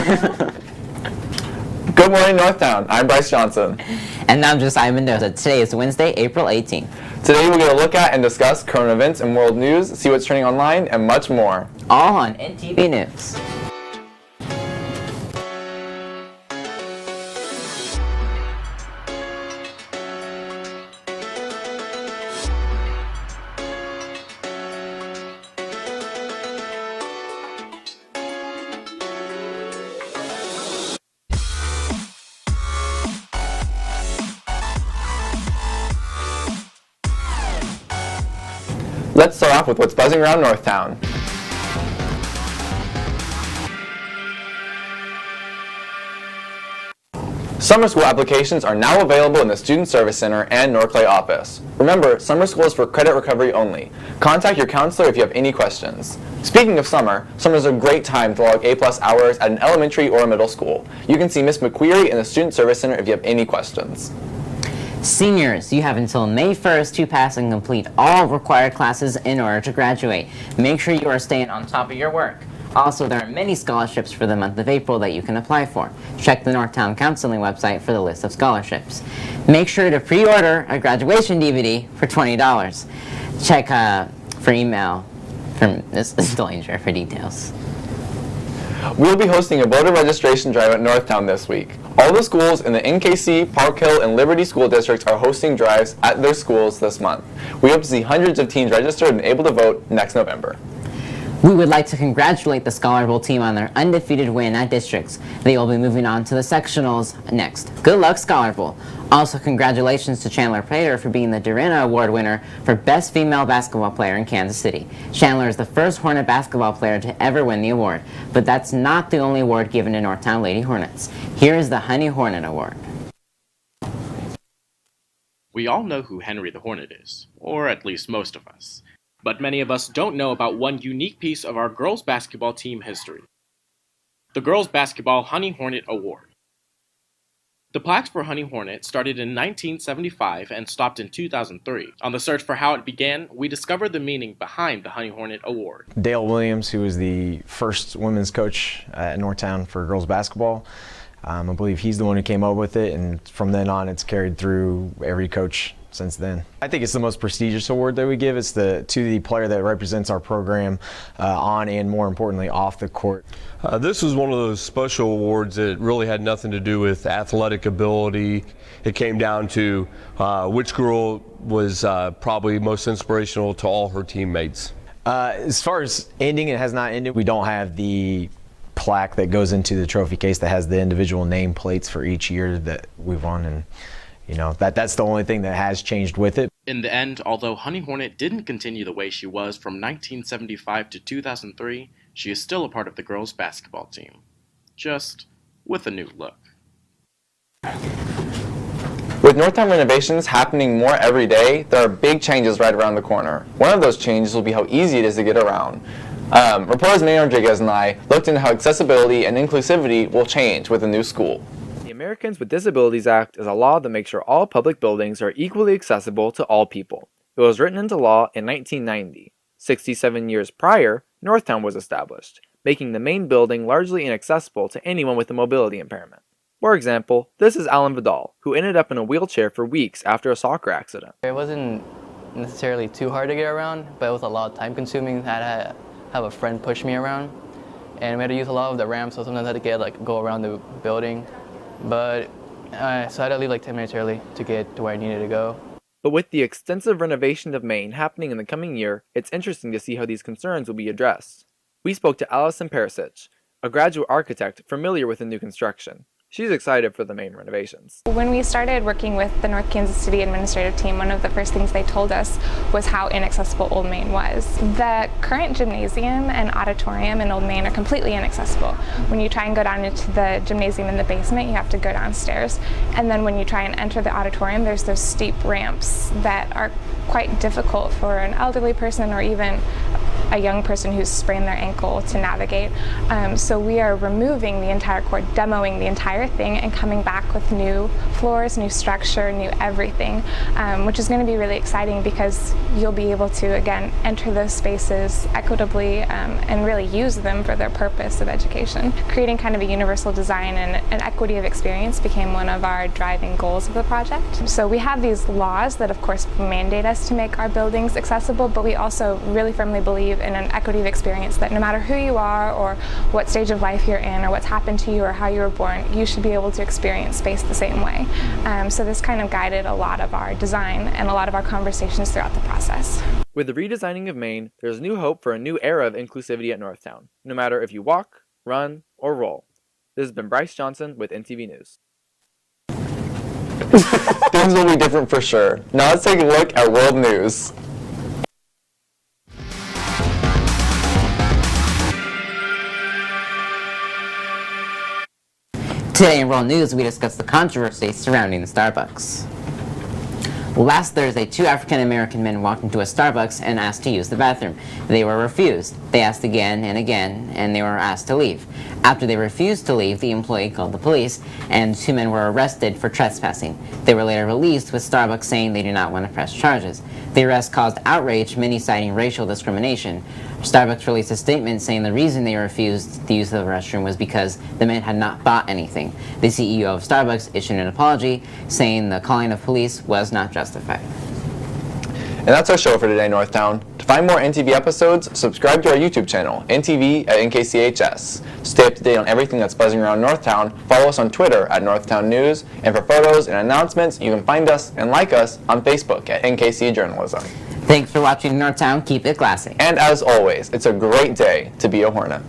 Good morning, Northtown. I'm Bryce Johnson. And I'm Josiah Mendoza. Today is Wednesday, April 18th. Today we're going to look at and discuss current events and world news, see what's trending online, and much more. All on NTV News. Let's start off with what's buzzing around Northtown. Summer school applications are now available in the Student Service Center and Norclay office. Remember, summer school is for credit recovery only. Contact your counselor if you have any questions. Speaking of summer is a great time to log A+ hours at an elementary or a middle school. You can see Miss McQueary in the Student Service Center if you have any questions. Seniors, you have until May 1st to pass and complete all required classes in order to graduate. Make sure you are staying on top of your work. Also, there are many scholarships for the month of April that you can apply for. Check the Northtown Counseling website for the list of scholarships. Make sure to pre-order a graduation DVD for $20. Check for email from Ms. Dillinger for details. We'll be hosting a voter registration drive at Northtown this week. All the schools in the NKC, Park Hill, and Liberty school districts are hosting drives at their schools this month. We hope to see hundreds of teens registered and able to vote next November. We would like to congratulate the Scholar Bowl team on their undefeated win at districts. They will be moving on to the sectionals next. Good luck, Scholar Bowl. Also, congratulations to Chandler Prater for being the Dorina Award winner for Best Female Basketball Player in Kansas City. Chandler is the first Hornet basketball player to ever win the award, but that's not the only award given to Northtown Lady Hornets. Here is the Honey Hornet Award. We all know who Henry the Hornet is, or at least most of us. But many of us don't know about one unique piece of our girls' basketball team history. The Girls Basketball Honey Hornet Award. The plaques for Honey Hornet started in 1975 and stopped in 2003. On the search for how it began, we discovered the meaning behind the Honey Hornet Award. Dale Williams, who was the first women's coach at Northtown for girls basketball, I believe he's the one who came up with it, and from then on it's carried through every coach since then. I think it's the most prestigious award that we give. It's to the player that represents our program on and, more importantly, off the court. This was one of those special awards that really had nothing to do with athletic ability. It came down to which girl was probably most inspirational to all her teammates. As far as ending, it has not ended. We don't have the plaque that goes into the trophy case that has the individual name plates for each year that we've won, and you know, that's the only thing that has changed with it. In the end, although Honey Hornet didn't continue the way she was from 1975 to 2003, she is still a part of the girls' basketball team. Just with a new look. With Northtown renovations happening more every day, there are big changes right around the corner. One of those changes will be how easy it is to get around. Reporters Mayor Rodriguez and I looked into how accessibility and inclusivity will change with the new school. The Americans with Disabilities Act is a law that makes sure all public buildings are equally accessible to all people. It was written into law in 1990. 67 years prior, Northtown was established, making the main building largely inaccessible to anyone with a mobility impairment. For example, this is Alan Vidal, who ended up in a wheelchair for weeks after a soccer accident. It wasn't necessarily too hard to get around, but it was a lot time consuming. I had to have a friend push me around, and we had to use a lot of the ramps, so sometimes I had to go around the building. But so I had to leave 10 minutes early to get to where I needed to go. But with the extensive renovation of Maine happening in the coming year, it's interesting to see how these concerns will be addressed. We spoke to Allison Perisic, a graduate architect familiar with the new construction. She's excited for the Maine renovations. When we started working with the North Kansas City administrative team, one of the first things they told us was how inaccessible Old Main was. The current gymnasium and auditorium in Old Main are completely inaccessible. When you try and go down into the gymnasium in the basement, you have to go downstairs. And then when you try and enter the auditorium, there's those steep ramps that are quite difficult for an elderly person or even a young person who's sprained their ankle to navigate. So we are removing the entire court, demoing the entire thing, and coming back with new floors, new structure, new everything, which is going to be really exciting because you'll be able to, again, enter those spaces equitably and really use them for their purpose of education. Creating kind of a universal design and an equity of experience became one of our driving goals of the project. So we have these laws that of course mandate us to make our buildings accessible, but we also really firmly believe in an equity of experience that no matter who you are or what stage of life you're in or what's happened to you or how you were born, you should be able to experience space the same way. So this kind of guided a lot of our design and a lot of our conversations throughout the process. With the redesigning of Maine, there's new hope for a new era of inclusivity at Northtown, no matter if you walk, run, or roll. This has been Bryce Johnson with NTV News. Things will be different for sure. Now let's take a look at world news. Today in World News, we discuss the controversy surrounding the Starbucks. Last Thursday, 2 African-American men walked into a Starbucks and asked to use the bathroom. They were refused. They asked again and again, and they were asked to leave. After they refused to leave, the employee called the police, and 2 men were arrested for trespassing. They were later released, with Starbucks saying they do not want to press charges. The arrest caused outrage, many citing racial discrimination. Starbucks released a statement saying the reason they refused the use of the restroom was because the men had not bought anything. The CEO of Starbucks issued an apology, saying the calling of police was not justified. And that's our show for today, Northtown. To find more NTV episodes, subscribe to our YouTube channel, NTV at NKCHS. Stay up to date on everything that's buzzing around Northtown. Follow us on Twitter at Northtown News. And for photos and announcements, you can find us and like us on Facebook at NKC Journalism. Thanks for watching Northtown. Keep it classy. And as always, it's a great day to be a Hornet.